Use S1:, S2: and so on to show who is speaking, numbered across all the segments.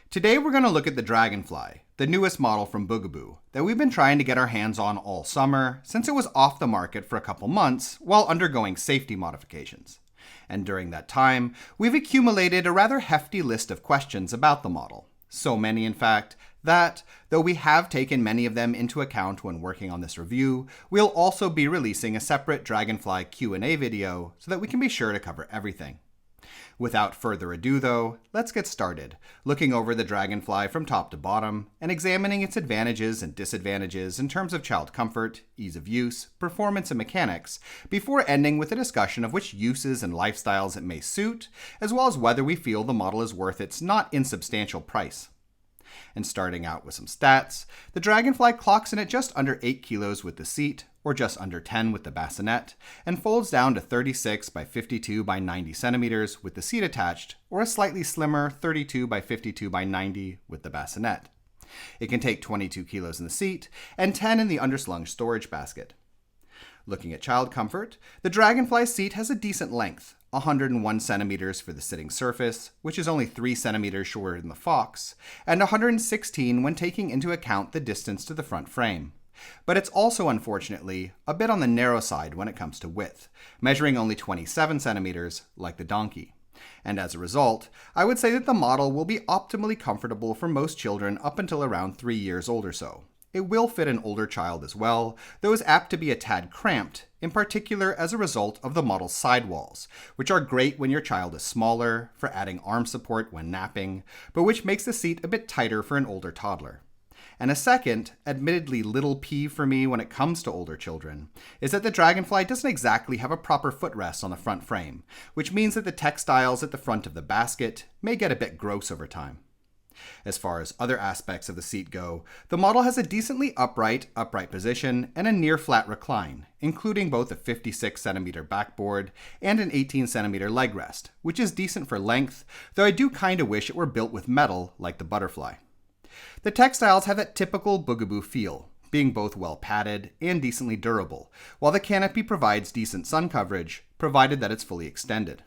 S1: Today we're going to look at the Dragonfly, the newest model from Bugaboo, that we've been trying to get our hands on all summer since it was off the market for a couple months while undergoing safety modifications. And during that time, we've accumulated a rather hefty list of questions about the model. So many, in fact, that, though we have taken many of them into account when working on this review, we'll also be releasing a separate Dragonfly Q&A video so that we can be sure to cover everything. Without further ado though, let's get started, looking over the Dragonfly from top to bottom and examining its advantages and disadvantages in terms of child comfort, ease of use, performance and mechanics, before ending with a discussion of which uses and lifestyles it may suit, as well as whether we feel the model is worth its not insubstantial price. And starting out with some stats, the Dragonfly clocks in at just under 8 kilos with the seat, or just under 10 with the bassinet, and folds down to 36 by 52 by 90 centimeters with the seat attached, or a slightly slimmer 32 by 52 by 90 with the bassinet. It can take 22 kilos in the seat, and 10 in the underslung storage basket. Looking at child comfort, the Dragonfly seat has a decent length, 101 centimeters for the sitting surface, which is only 3 centimeters shorter than the Fox, and 116 when taking into account the distance to the front frame. But it's also, unfortunately, a bit on the narrow side when it comes to width, measuring only 27 centimeters like the Donkey. And as a result, I would say that the model will be optimally comfortable for most children up until around 3 years old or so. It will fit an older child as well, though is apt to be a tad cramped, in particular as a result of the model's sidewalls, which are great when your child is smaller, for adding arm support when napping, but which makes the seat a bit tighter for an older toddler. And a second, admittedly little peeve for me when it comes to older children, is that the Dragonfly doesn't exactly have a proper footrest on the front frame, which means that the textiles at the front of the basket may get a bit gross over time. As far as other aspects of the seat go, the model has a decently upright position and a near-flat recline, including both a 56 centimeter backboard and an 18 centimeter leg rest, which is decent for length, though I do kinda wish it were built with metal like the Butterfly. The textiles have that typical Bugaboo feel, being both well padded and decently durable, while the canopy provides decent sun coverage, provided that it's fully extended.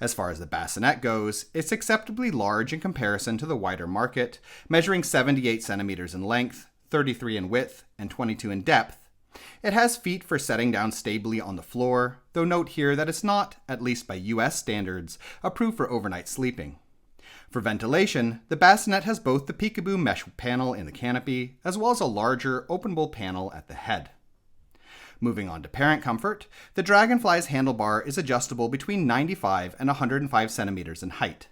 S1: As far as the bassinet goes, it's acceptably large in comparison to the wider market, measuring 78 centimeters in length, 33 in width, and 22 in depth. It has feet for setting down stably on the floor, though note here that it's not, at least by US standards, approved for overnight sleeping. For ventilation, the bassinet has both the peekaboo mesh panel in the canopy, as well as a larger openable panel at the head. Moving on to parent comfort, the Dragonfly's handlebar is adjustable between 95 and 105 centimeters in height.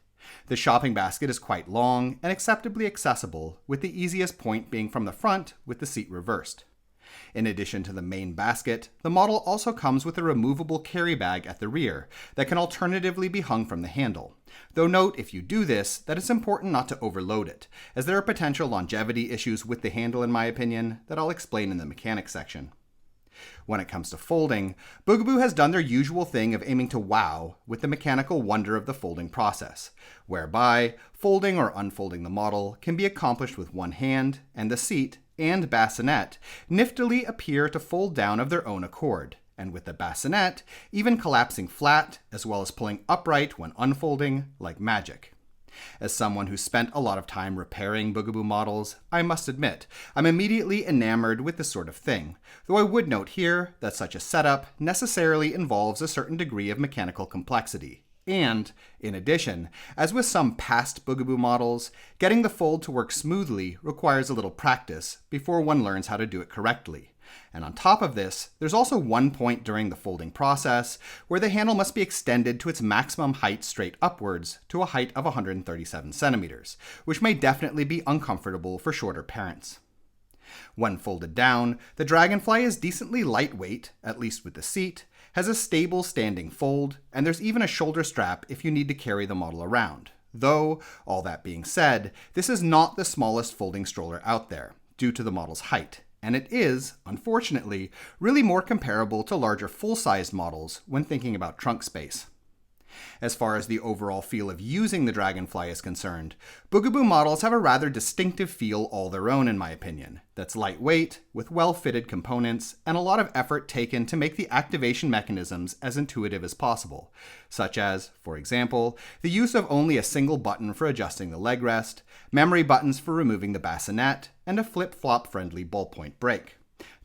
S1: The shopping basket is quite long and acceptably accessible, with the easiest point being from the front with the seat reversed. In addition to the main basket, the model also comes with a removable carry bag at the rear that can alternatively be hung from the handle. Though note, if you do this, that it's important not to overload it, as there are potential longevity issues with the handle in my opinion that I'll explain in the mechanics section. When it comes to folding, Bugaboo has done their usual thing of aiming to wow with the mechanical wonder of the folding process, whereby folding or unfolding the model can be accomplished with one hand, and the seat and bassinet niftily appear to fold down of their own accord, and with the bassinet even collapsing flat as well as pulling upright when unfolding like magic. As someone who's spent a lot of time repairing Bugaboo models, I must admit, I'm immediately enamored with this sort of thing, though I would note here that such a setup necessarily involves a certain degree of mechanical complexity. And, in addition, as with some past Bugaboo models, getting the fold to work smoothly requires a little practice before one learns how to do it correctly. And on top of this, there's also one point during the folding process where the handle must be extended to its maximum height straight upwards to a height of 137 centimeters, which may definitely be uncomfortable for shorter parents. When folded down, the Dragonfly is decently lightweight, at least with the seat, has a stable standing fold, and there's even a shoulder strap if you need to carry the model around. Though, all that being said, this is not the smallest folding stroller out there, due to the model's height, and it is, unfortunately, really more comparable to larger full-sized models when thinking about trunk space. As far as the overall feel of using the Dragonfly is concerned, Bugaboo models have a rather distinctive feel all their own in my opinion, that's lightweight, with well-fitted components, and a lot of effort taken to make the activation mechanisms as intuitive as possible, such as, for example, the use of only a single button for adjusting the leg rest, memory buttons for removing the bassinet, and a flip-flop friendly ballpoint brake.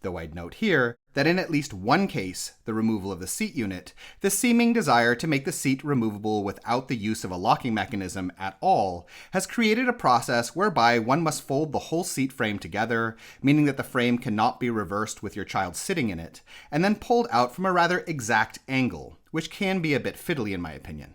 S1: Though I'd note here that in at least one case, the removal of the seat unit, the seeming desire to make the seat removable without the use of a locking mechanism at all has created a process whereby one must fold the whole seat frame together, meaning that the frame cannot be reversed with your child sitting in it, and then pulled out from a rather exact angle, which can be a bit fiddly in my opinion.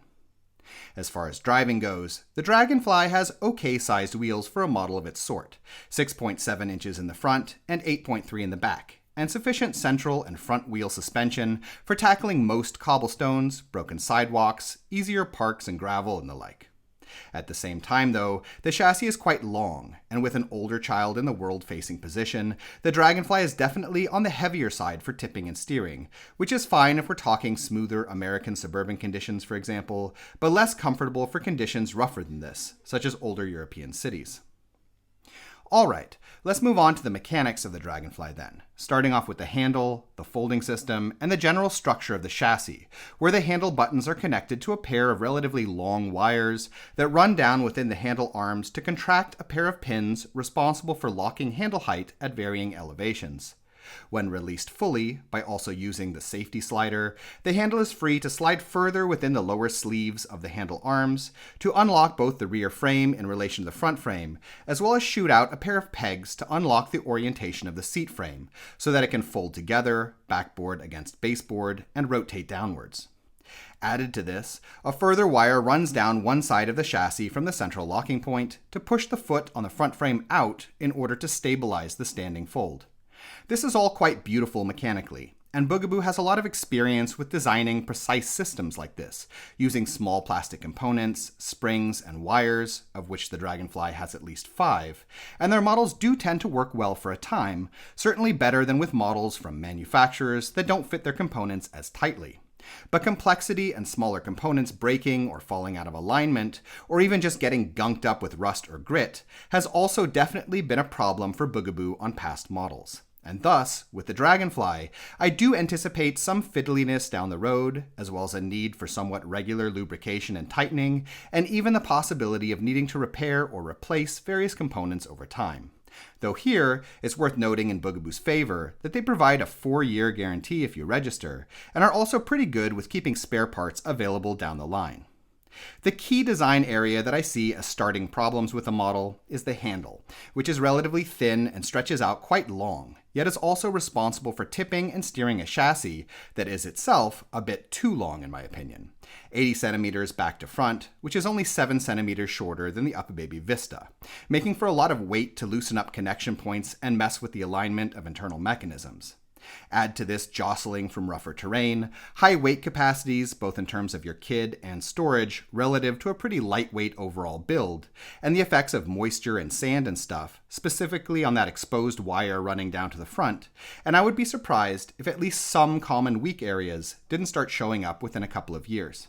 S1: As far as driving goes, the Dragonfly has okay-sized wheels for a model of its sort, 6.7 inches in the front and 8.3 in the back, and sufficient central and front wheel suspension for tackling most cobblestones, broken sidewalks, easier parks and gravel, and the like. At the same time, though, the chassis is quite long, and with an older child in the world-facing position, the Dragonfly is definitely on the heavier side for tipping and steering, which is fine if we're talking smoother American suburban conditions, for example, but less comfortable for conditions rougher than this, such as older European cities. Alright, let's move on to the mechanics of the Dragonfly then, starting off with the handle, the folding system, and the general structure of the chassis, where the handle buttons are connected to a pair of relatively long wires that run down within the handle arms to contract a pair of pins responsible for locking handle height at varying elevations. When released fully, by also using the safety slider, the handle is free to slide further within the lower sleeves of the handle arms to unlock both the rear frame in relation to the front frame, as well as shoot out a pair of pegs to unlock the orientation of the seat frame, so that it can fold together, backboard against baseboard, and rotate downwards. Added to this, a further wire runs down one side of the chassis from the central locking point to push the foot on the front frame out in order to stabilize the standing fold. This is all quite beautiful mechanically, and Bugaboo has a lot of experience with designing precise systems like this, using small plastic components, springs, and wires, of which the Dragonfly has at least 5, and their models do tend to work well for a time, certainly better than with models from manufacturers that don't fit their components as tightly. But complexity and smaller components breaking or falling out of alignment, or even just getting gunked up with rust or grit, has also definitely been a problem for Bugaboo on past models. And thus, with the Dragonfly, I do anticipate some fiddliness down the road, as well as a need for somewhat regular lubrication and tightening, and even the possibility of needing to repair or replace various components over time. Though here, it's worth noting in Bugaboo's favor that they provide a 4-year guarantee if you register, and are also pretty good with keeping spare parts available down the line. The key design area that I see as starting problems with the model is the handle, which is relatively thin and stretches out quite long, yet is also responsible for tipping and steering a chassis that is itself a bit too long in my opinion. 80 centimeters back to front, which is only 7 centimeters shorter than the Upperbaby Vista, making for a lot of weight to loosen up connection points and mess with the alignment of internal mechanisms. Add to this jostling from rougher terrain, high weight capacities both in terms of your kid and storage relative to a pretty lightweight overall build, and the effects of moisture and sand and stuff, specifically on that exposed wire running down to the front, and I would be surprised if at least some common weak areas didn't start showing up within a couple of years.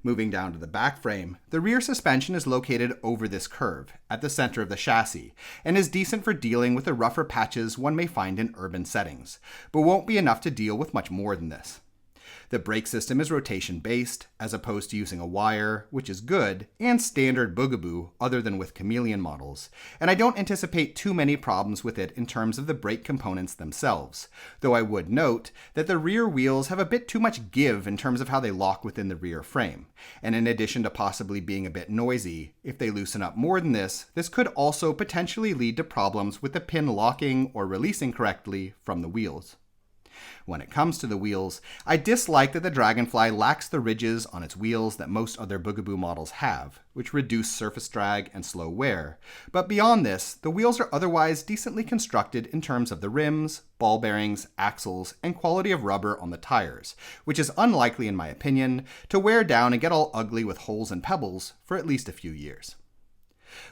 S1: Moving down to the back frame, the rear suspension is located over this curve, at the center of the chassis, and is decent for dealing with the rougher patches one may find in urban settings, but won't be enough to deal with much more than this. The brake system is rotation-based, as opposed to using a wire, which is good, and standard Bugaboo, other than with Chameleon models, and I don't anticipate too many problems with it in terms of the brake components themselves, though I would note that the rear wheels have a bit too much give in terms of how they lock within the rear frame, and in addition to possibly being a bit noisy, if they loosen up more than this could also potentially lead to problems with the pin locking or releasing correctly from the wheels. When it comes to the wheels, I dislike that the Dragonfly lacks the ridges on its wheels that most other Bugaboo models have, which reduce surface drag and slow wear, but beyond this, the wheels are otherwise decently constructed in terms of the rims, ball bearings, axles, and quality of rubber on the tires, which is unlikely in my opinion to wear down and get all ugly with holes and pebbles for at least a few years.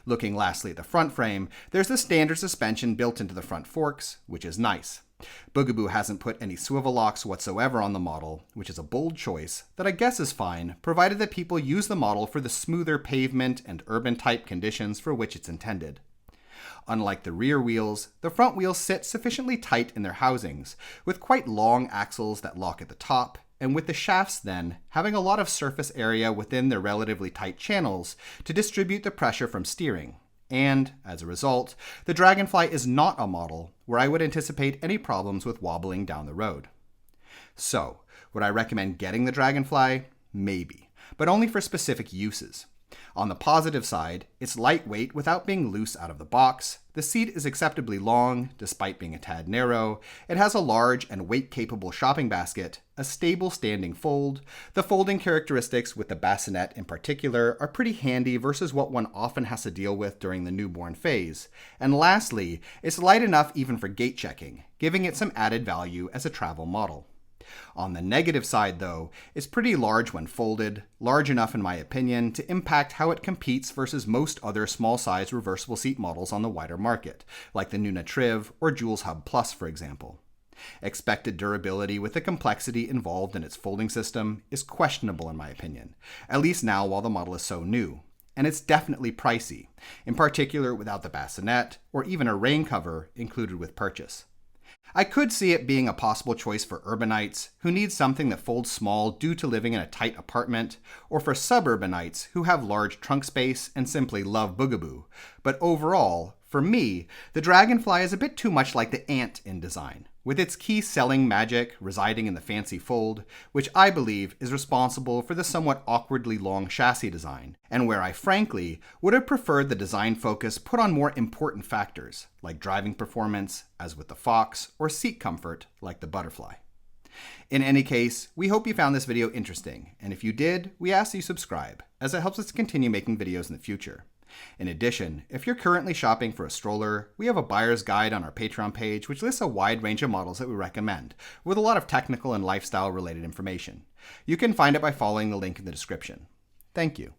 S1: Looking lastly at the front frame, there's the standard suspension built into the front forks, which is nice. Bugaboo hasn't put any swivel locks whatsoever on the model, which is a bold choice that I guess is fine, provided that people use the model for the smoother pavement and urban-type conditions for which it's intended. Unlike the rear wheels, the front wheels sit sufficiently tight in their housings, with quite long axles that lock at the top, and with the shafts then having a lot of surface area within their relatively tight channels to distribute the pressure from steering. And, as a result, the Dragonfly is not a model where I would anticipate any problems with wobbling down the road. So, would I recommend getting the Dragonfly? Maybe, but only for specific uses. On the positive side, it's lightweight without being loose out of the box, the seat is acceptably long, despite being a tad narrow, it has a large and weight-capable shopping basket, a stable standing fold, the folding characteristics with the bassinet in particular are pretty handy versus what one often has to deal with during the newborn phase, and lastly, it's light enough even for gate checking, giving it some added value as a travel model. On the negative side, though, it's pretty large when folded, large enough in my opinion to impact how it competes versus most other small-size reversible seat models on the wider market, like the Nuna Triv or Jules Hub Plus, for example. Expected durability with the complexity involved in its folding system is questionable in my opinion, at least now while the model is so new. And it's definitely pricey, in particular without the bassinet or even a rain cover included with purchase. I could see it being a possible choice for urbanites who need something that folds small due to living in a tight apartment, or for suburbanites who have large trunk space and simply love Bugaboo. But overall, for me, the Dragonfly is a bit too much like the Ant in design, with its key selling magic residing in the fancy fold, which I believe is responsible for the somewhat awkwardly long chassis design, and where I frankly would have preferred the design focus put on more important factors, like driving performance, as with the Fox, or seat comfort, like the Butterfly. In any case, we hope you found this video interesting, and if you did, we ask you subscribe, as it helps us continue making videos in the future. In addition, if you're currently shopping for a stroller, we have a buyer's guide on our Patreon page which lists a wide range of models that we recommend, with a lot of technical and lifestyle related information. You can find it by following the link in the description. Thank you.